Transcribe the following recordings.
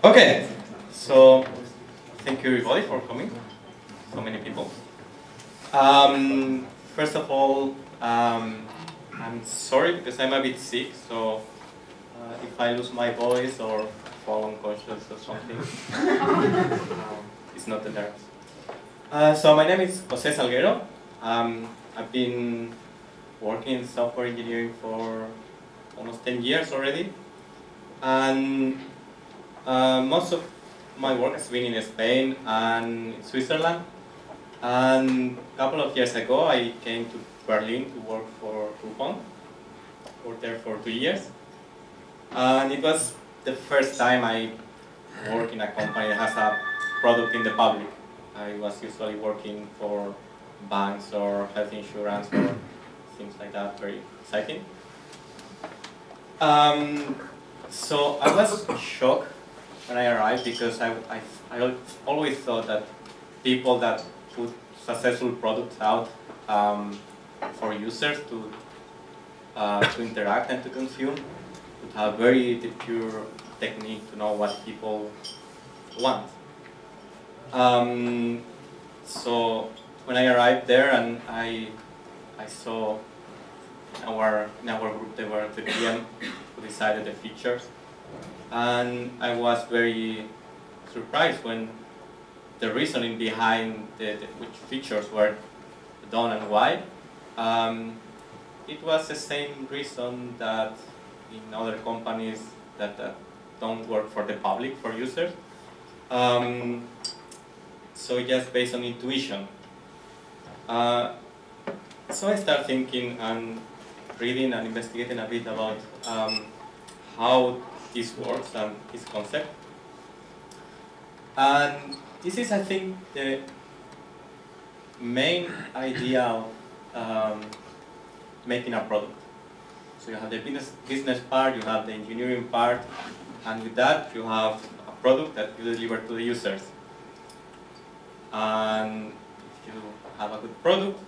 Okay, so thank you everybody for coming, so many people. First of all, I'm sorry because I'm a bit sick, so if I lose my voice or fall unconscious or something, it's not the nerves. So my name is Jose Salguero. I've been working in software engineering for almost 10 years already, and most of my work has been in Spain and Switzerland. And a couple of years ago, I came to Berlin to work for up.front. Worked there for 2 years. And it was the first time I worked in a company that has a product in the public. I was usually working for banks or health insurance or things like that, very exciting. So I was shocked when I arrived because I always thought that people that put successful products out for users to interact and to consume would have very pure technique to know what people want. So when I arrived there and I saw in our group there were the PM who decided the features, and I was very surprised when the reasoning behind which features were done and why. It was the same reason that in other companies that don't work for the public, for users. So just based on intuition. So I started thinking and reading and investigating a bit about how this works and this concept. And this is, I think, the main idea of making a product. So you have the business part, you have the engineering part, and with that you have a product that you deliver to the users. And if you have a good product,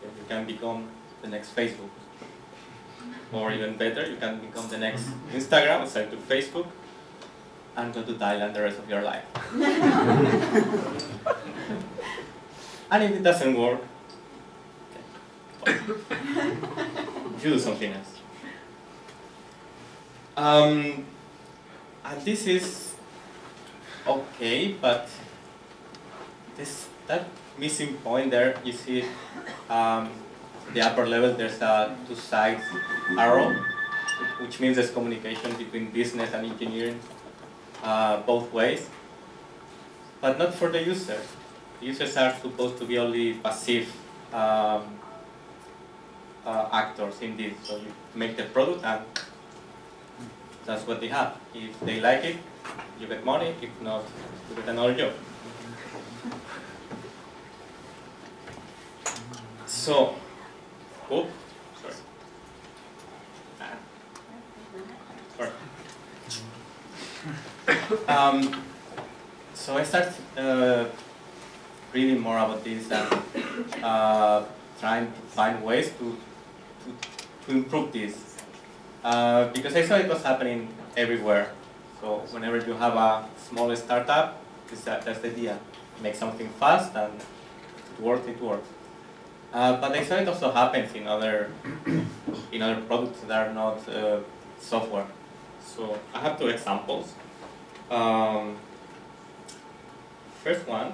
then you can become the next Facebook. Or even better, you can become the next Instagram, sell to Facebook, and go to Thailand the rest of your life. And if it doesn't work, okay, you do something else. And this is okay, but that missing point there, you see the upper level, there's a two-sided arrow, which means there's communication between business and engineering both ways, but not for the user. The users are supposed to be only passive actors in this. So you make the product and that's what they have. If they like it, you get money. If not, you get another job. So, oh, sorry. So I started reading more about this and trying to find ways to improve this. Because I saw it was happening everywhere. So whenever you have a small startup, that's the idea. Make something fast and it works, it works. But I saw it also happens in other products that are not software. So I have two examples. First one.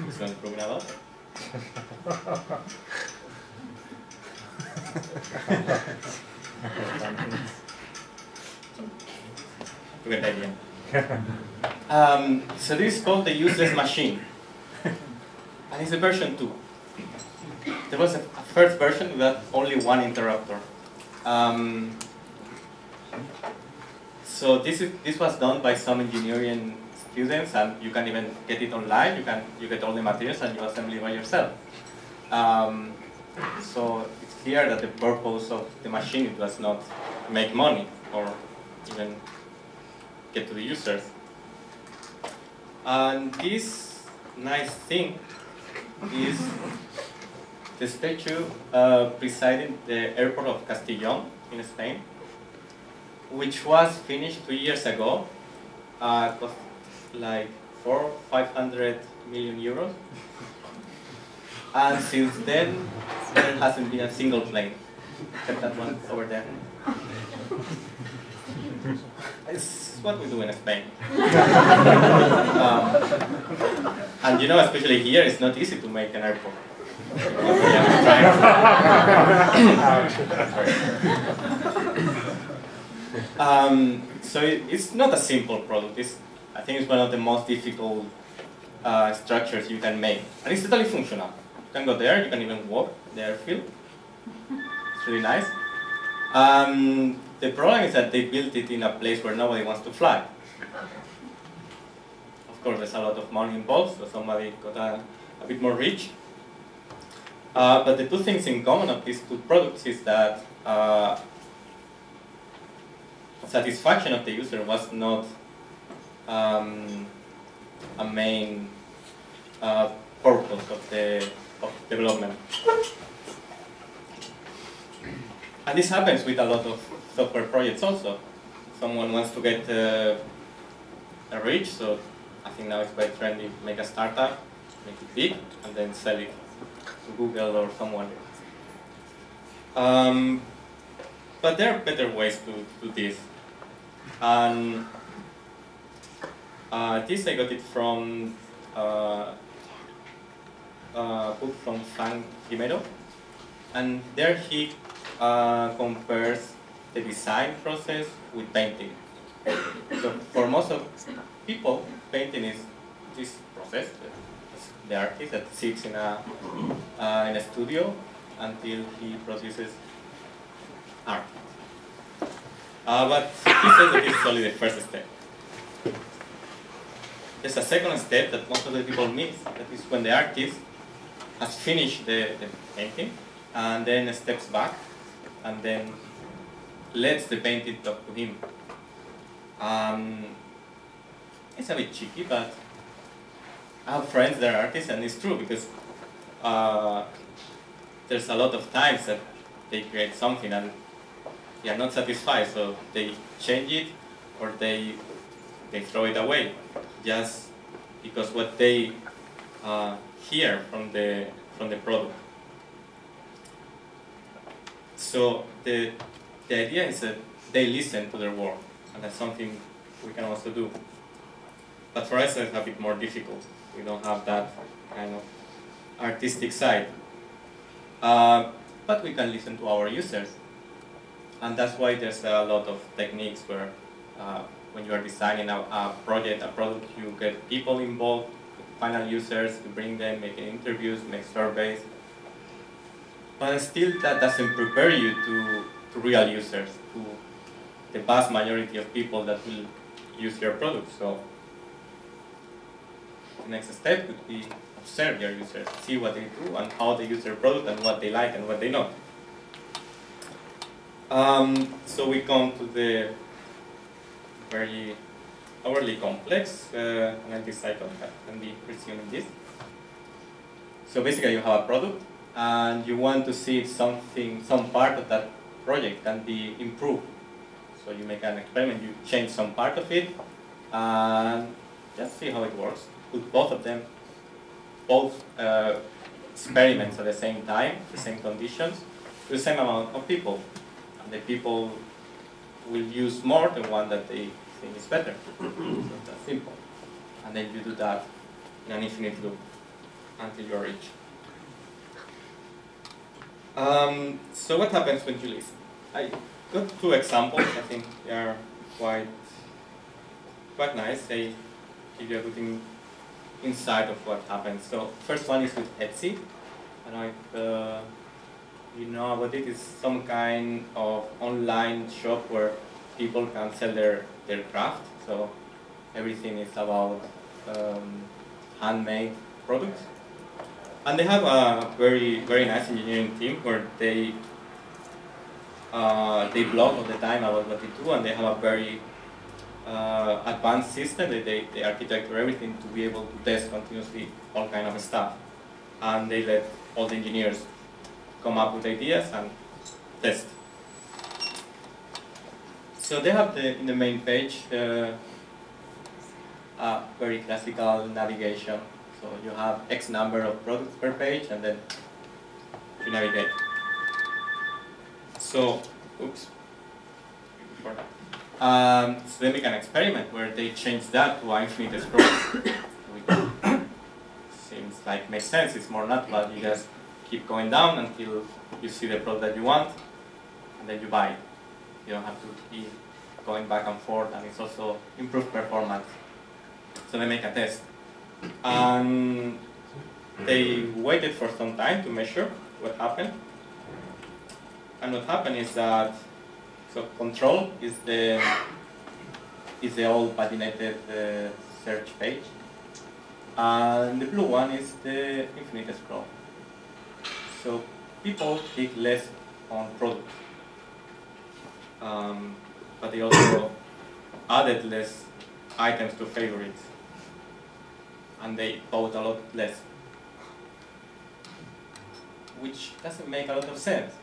This one's broken a lot. Good idea. So this is called the useless machine, and it's a version 2. There was a first version with only one interrupter. So this was done by some engineering students, and you can even get it online. You get all the materials and you assemble it by yourself. So it's clear that the purpose of the machine was not make money or even get to the users. And this nice thing is the statue presiding the airport of Castellón in Spain, which was finished 2 years ago. It cost like 500 million euros. And since then, there hasn't been a single plane, except that one over there. It's what we do in Spain. And you know, especially here, it's not easy to make an airport. So it's not a simple product. I think it's one of the most difficult structures you can make. And it's totally functional. You can go there, you can even walk the airfield. It's really nice. The problem is that they built it in a place where nobody wants to fly. Of course, there's a lot of money involved, so somebody got a bit more rich. But the two things in common of these two products is that satisfaction of the user was not a main purpose of development. And this happens with a lot of software projects also. Someone wants to get rich, so I think now it's quite trendy to make a startup, make it big, and then sell it to Google or someone. But there are better ways to do this. And this I got it from a book from Frank Guimero, and there he compares the design process with painting. So for most of people, painting is this process. The artist that sits in a studio until he produces art. But he says that this is only the first step. There's a second step that most of the people miss. That is when the artist has finished the painting and then steps back and then lets the painting talk to him. It's a bit cheeky, but I have friends that are artists, and it's true because there's a lot of times that they create something and they are not satisfied, so they change it or they throw it away, just because what they hear from the product. So the idea is that they listen to their work, and that's something we can also do. But for us, it's a bit more difficult. We don't have that kind of artistic side. But we can listen to our users. And that's why there's a lot of techniques where when you are designing a project, a product, you get people involved, final users, you bring them, make interviews, make surveys. But still, that doesn't prepare you to real users, to the vast majority of people that will use your product. So the next step would be observe your users, see what they do and how they use their product and what they like and what they don't. So we come to the very overly complex analysis cycle that can be resumed in this. So basically you have a product and you want to see if some part of that project can be improved. So you make an experiment, you change some part of it and just see how it works. Put both of them, both experiments at the same time, the same conditions, to the same amount of people. And the people will use more the one that they think is better. So that's simple. And then you do that in an infinite loop until you're rich. So what happens when you listen? I got two examples. I think they are quite nice. They give you a good insight of what happens. So first one is with Etsy. I don't know if you know about it. It's some kind of online shop where people can sell their craft. So everything is about handmade products. And they have a very nice engineering team where they blog all the time about what they do, and they have a very advanced system that they architect everything to be able to test continuously all kind of stuff. And they let all the engineers come up with ideas and test. So they have in the main page a very classical navigation. So you have X number of products per page, and then you navigate. So, oops. So they make an experiment where they change that to an infinite scroll. Seems like makes sense. It's more natural. You just keep going down until you see the product that you want, and then you buy it. You don't have to be going back and forth, and it's also improved performance. So they make a test. And they waited for some time to measure what happened. And what happened is that, so control is the old paginated search page. And the blue one is the infinite scroll. So people click less on products. But they also added less items to favorites. And they bought a lot less. Which doesn't make a lot of sense.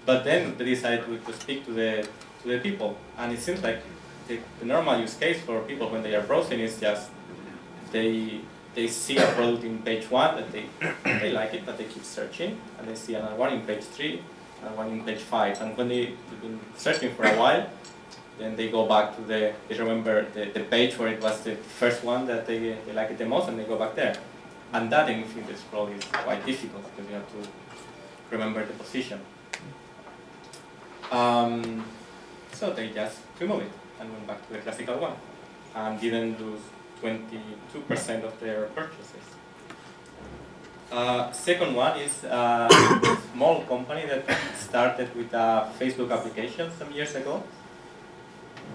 But then they decided to speak to the people. And it seems like the normal use case for people when they are browsing is just they see a product in page 1 that they like it, but they keep searching, and they see another one in page 3, and one in page 5. And when they've been searching for a while, then they go back to they remember the page where it was the first one that they like it the most, and they go back there. And that in infinite scroll is quite difficult because you have to remember the position. So they just removed it and went back to the classical one and didn't lose 22% of their purchases. Second one is a small company that started with a Facebook application some years ago.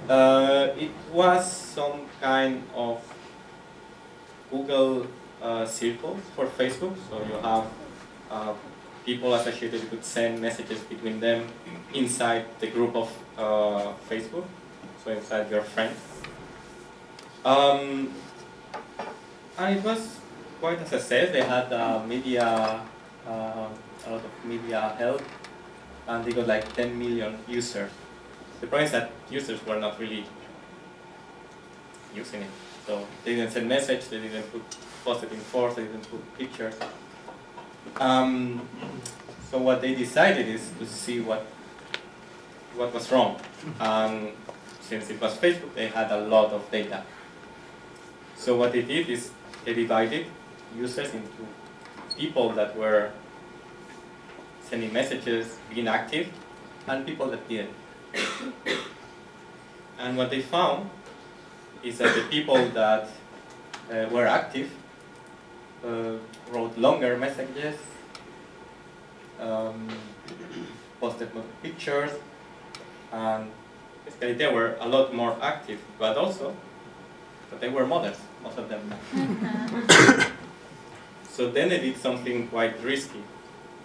It was some kind of Google circles for Facebook, so you have people associated could send messages between them inside the group of Facebook, so inside your friends. And it was quite a success. They had media, a lot of media help, and they got like 10 million users. The problem is that users were not really using it. So they didn't send message, they didn't post it in force, they didn't put pictures. So what they decided is to see what was wrong. And since it was Facebook, they had a lot of data. So what they did is they divided users into people that were sending messages, being active, and people that didn't. And what they found is that the people that were active wrote longer messages, posted more pictures, and basically they were a lot more active, but they were mothers, most of them. So then they did something quite risky.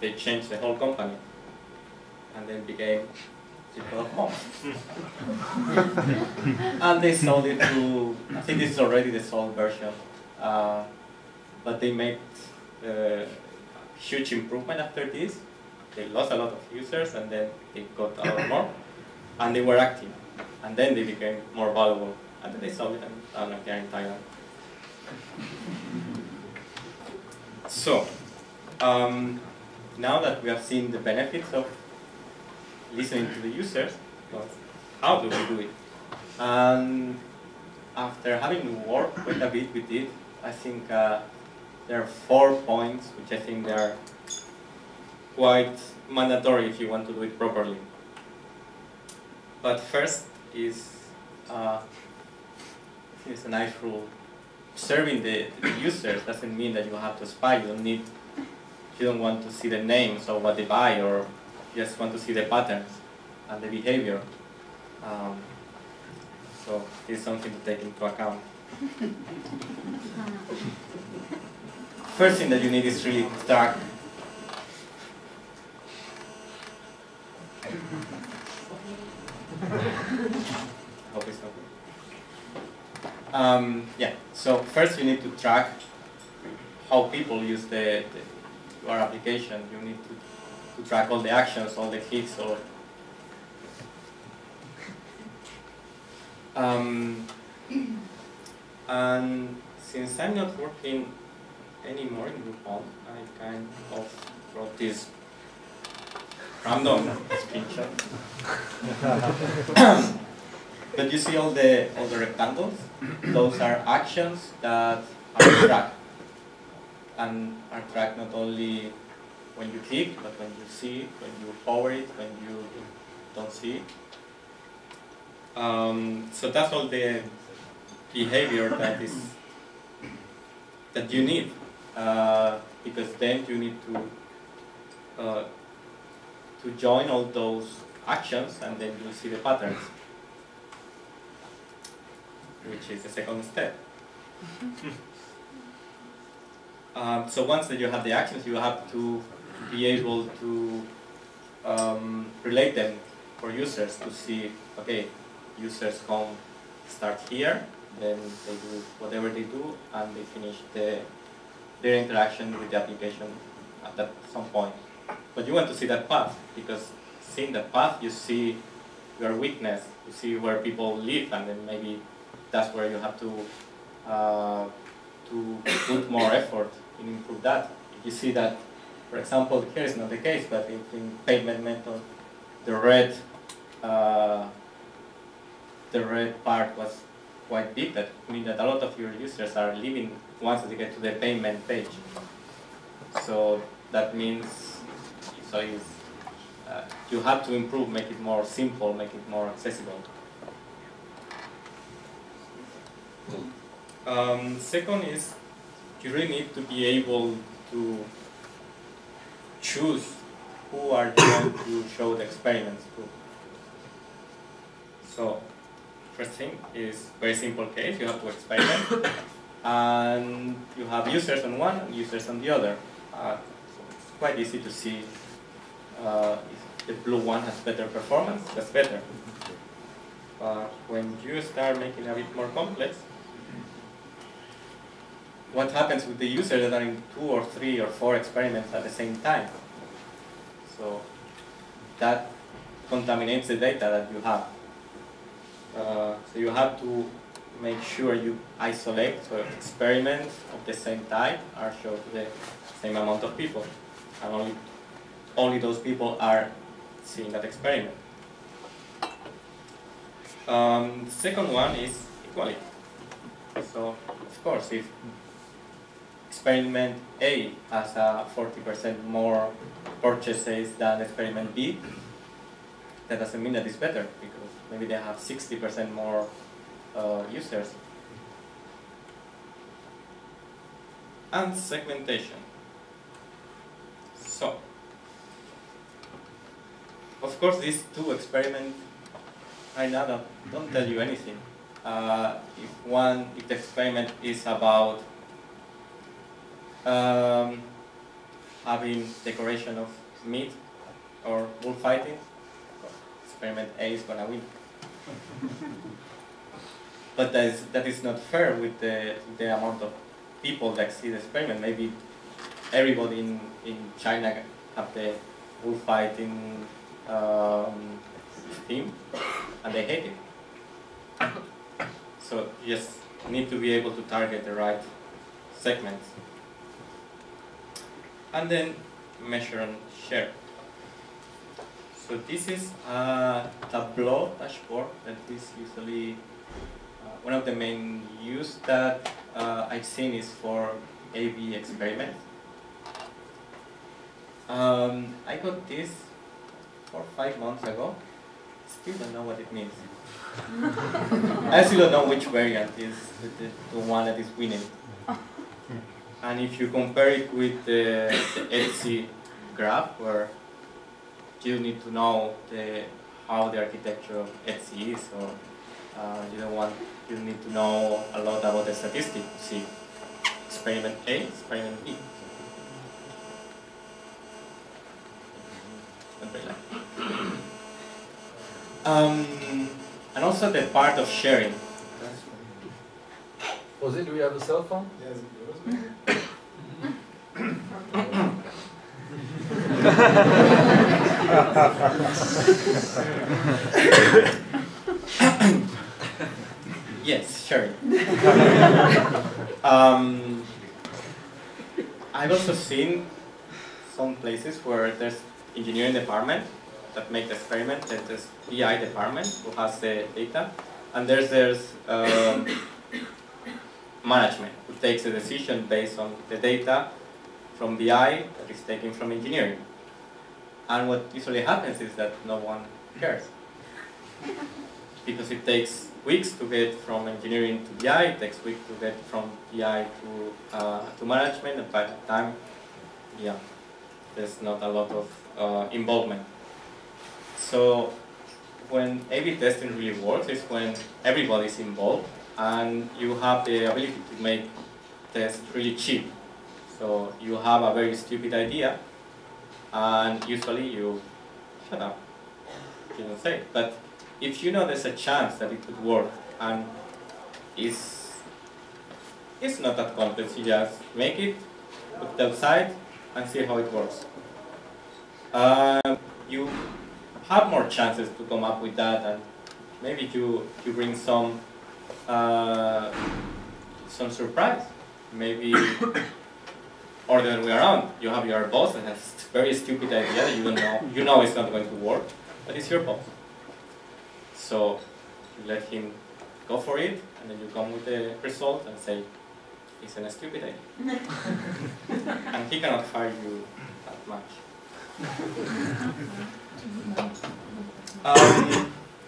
They changed the whole company, and then became Circle of Moms. And they sold it to, I think this is already the sold version, but they made huge improvement after this. They lost a lot of users, and then they got a lot more, and they were active, and then they became more valuable, and then they sold it, and they're in Thailand. So, now that we have seen the benefits of listening to the users, well, how do we do it? And after having worked quite a bit with it, I think there are 4 points which I think they are quite mandatory if you want to do it properly. But first is, it's a nice rule. Serving the users doesn't mean that you have to spy. You don't want to see the names of what they buy, or you just want to see the patterns and the behavior. So it's something to take into account. First thing that you need is really track. Hope it's okay. Yeah. So first you need to track how people use the your application. You need to track all the actions, all the hits, or and since I'm not working anymore in Groupon, I kind of wrote this random screenshot. But you see all the rectangles? Those are actions that are tracked. And are tracked not only when you click, but when you see it, when you hover it, when you don't see it. So that's all the behavior that you need, because then you need to join all those actions, and then you'll see the patterns, which is the second step. So once that you have the actions, you have to be able to relate them for users to see, okay, users start here, then they do whatever they do, and they finish their interaction with the application at some point. But you want to see that path, because seeing that path, you see your weakness, you see where people live, and then maybe that's where you have to put more effort in improve that. If you see that, for example, here is not the case, but if in payment method the red part was quite big, that means that a lot of your users are leaving once they get to the payment page. So that means you have to improve, make it more simple, make it more accessible. Second is you really need to be able to choose who are going to show the experiments to. So first thing is very simple case, you have to experiment and you have users on one and users on the other. So it's quite easy to see if the blue one has better performance, that's better. But when you start making a bit more complex, what happens with the users that are in 2 or 3 or 4 experiments at the same time? So that contaminates the data that you have. So you have to make sure you isolate, so experiments of the same type are shown to the same amount of people, and only those people are seeing that experiment. Second one is equality. So of course, if experiment A has a 40% more purchases than experiment B, that doesn't mean that it's better, because maybe they have 60% more users. And segmentation. So, of course, these 2 experiments right now don't tell you anything. If the experiment is about having decoration of meat or bullfighting, experiment A is going to win. But that is not fair with the amount of people that see the experiment. Maybe everybody in China have the bullfighting theme, and they hate it. So you just need to be able to target the right segments. And then measure and share. So this is a Tableau dashboard that is usually one of the main use that I've seen is for A/B experiments. I got this 4 or 5 months ago. Still don't know what it means. I still don't know which variant is the one that is winning. And if you compare it with the Etsy graph, where you need to know how the architecture of Etsy is, or you need to know a lot about the statistics to see experiment A, experiment B. And also the part of sharing. Jose, do you have a cell phone? Yes, Yes, sure. I've also seen some places where there's engineering department that make the experiment, there's this BI department who has the data, and there's management who takes a decision based on the data from BI that is taken from engineering. And what usually happens is that no one cares. Because it takes weeks to get from engineering to BI, it takes weeks to get from BI to management, and by that time, yeah, there's not a lot of involvement. So when A/B testing really works is when everybody's involved and you have the ability to make tests really cheap. So you have a very stupid idea and usually you shut up, you don't say it. But if you know there's a chance that it could work and it's not that complex, you just make it, put it outside and see how it works. You have more chances to come up with that, and maybe you bring some surprise. Maybe, or the other way around, you have your boss and has a very stupid idea that you know it's not going to work, but it's your boss. So you let him go for it, and then you come with the result and say, it's a stupid idea. And he cannot fire you that much.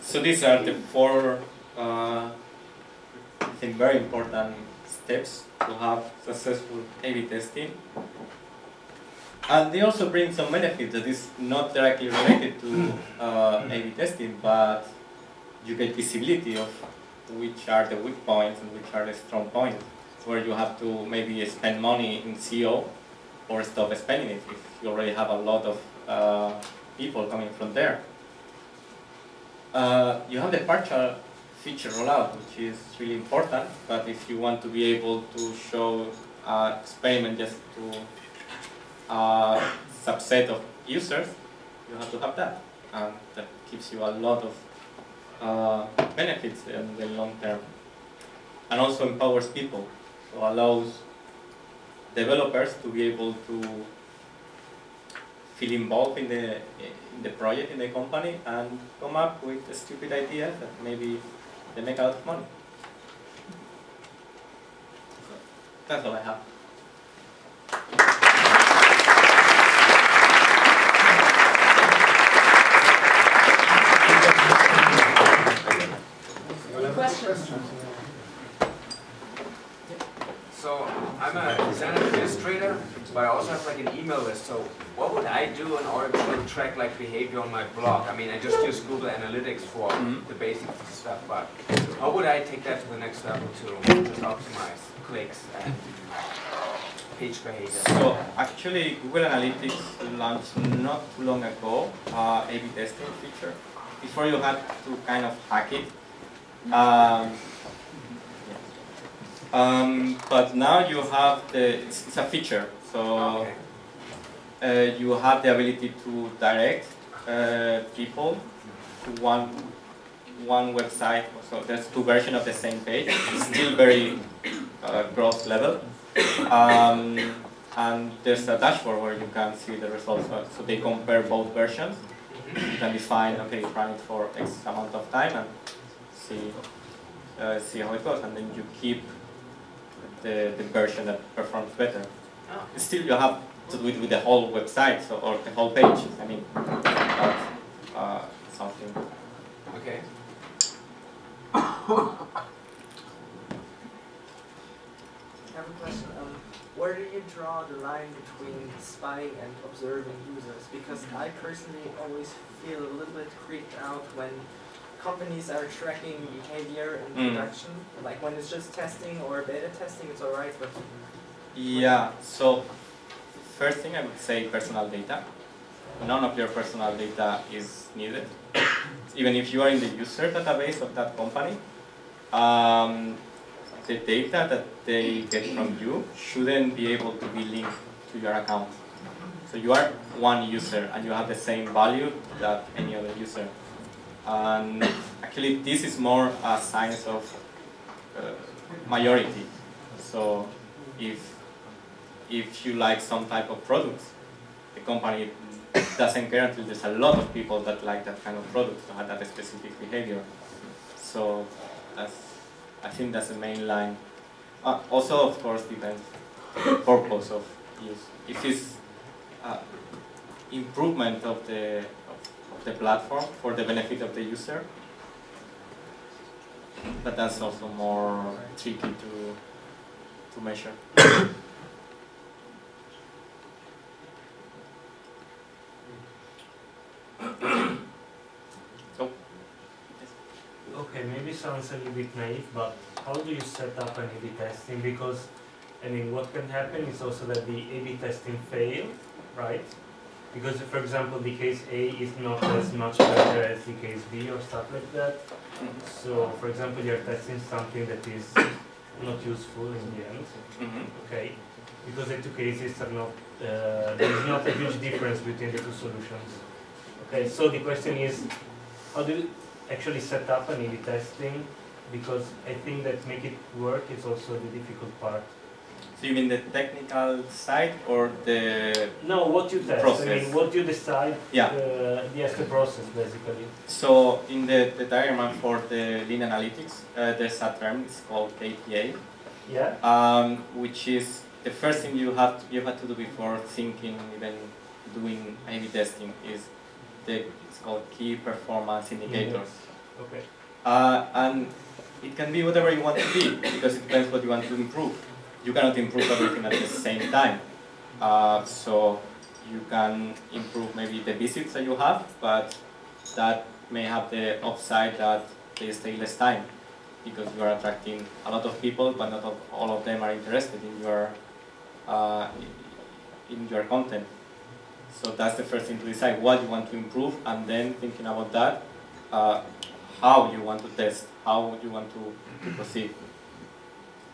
So these are the four, I think, very important steps to have successful A/B testing. And they also bring some benefits that is not directly related to A/B testing, but you get visibility of which are the weak points and which are the strong points, where you have to maybe spend money in CO or stop spending it if you already have a lot of people coming from there. You have the partial feature rollout, which is really important, but if you want to be able to show experiment just to a subset of users, you have to have that, and that gives you a lot of benefits in the long term, and also empowers people, so allows developers to be able to feel involved in the project, in the company, and come up with stupid ideas that maybe they make a lot of money. So that's all I have. So I'm a design administrator, but I also have like an email list. So what would I do in order to track like behavior on my blog? I mean, I just use Google Analytics for the basic stuff, but how would I take that to the next level to just optimize clicks and page behavior? So actually, Google Analytics launched not too long ago A/B testing feature. Before you had to kind of hack it. But now you have it's a feature, so you have the ability to direct people to one website. So there's two versions of the same page. It's still very gross level, and there's a dashboard where you can see the results. So they compare both versions. You can define, okay, run it for X amount of time and see how it goes, and then you keep the version that performs better. Still, you have to do it with the whole website, so, or the whole page. I mean, that's something. Okay. I have a question. Where do you draw the line between spying and observing users? Because I personally always feel a little bit creeped out when companies are tracking behavior in production. Like when it's just testing or beta testing, it's alright, but... Yeah, so first thing I would say personal data. None of your personal data is needed. Even if you are in the user database of that company, the data that they get from you shouldn't be able to be linked to your account. So you are one user and you have the same value that any other user. And actually, this is more a science of majority. So if you like some type of product, the company doesn't care until there's a lot of people that like that kind of product, to have that specific behavior. So I think that's the main line. Also, of course, depends purpose of use. If it's improvement of the platform for the benefit of the user, but that's also more tricky to measure. So, yes. Okay, maybe sounds a little bit naive, but how do you set up an A/B testing? Because, I mean, what can happen is also that the A/B testing fail, right? Because, for example, the case A is not as much better as the case B or stuff like that. So, for example, you're testing something that is not useful in the end, okay? Because the two cases are not, there is not a huge difference between the two solutions. Okay, so the question is, how do you actually set up an A/B testing? Because I think that make it work is also the difficult part. So you mean the technical side or the No, what you test. process? I mean, what you decide. Yeah. Yes, the process basically. So in the diagram for the lean analytics, there's a term, it's called KPA, Yeah. which is the first thing you have to do before thinking, even doing A/B testing, is it's called key performance indicators. Okay. And it can be whatever you want to be, because it depends what you want to improve. You cannot improve everything at the same time. So you can improve maybe the visits that you have, but that may have the upside that they stay less time, because you are attracting a lot of people, but not all of them are interested in your content. So that's the first thing to decide, what you want to improve, and then thinking about that, how you want to test, how you want to proceed.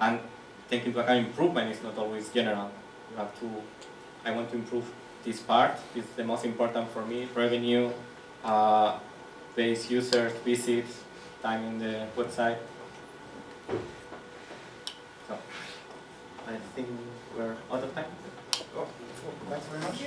And taking into account improvement is not always general. You have to, I want to improve this part, this is the most important for me, revenue, base users, visits, time in the website. So, I think we're out of time. Thanks very much.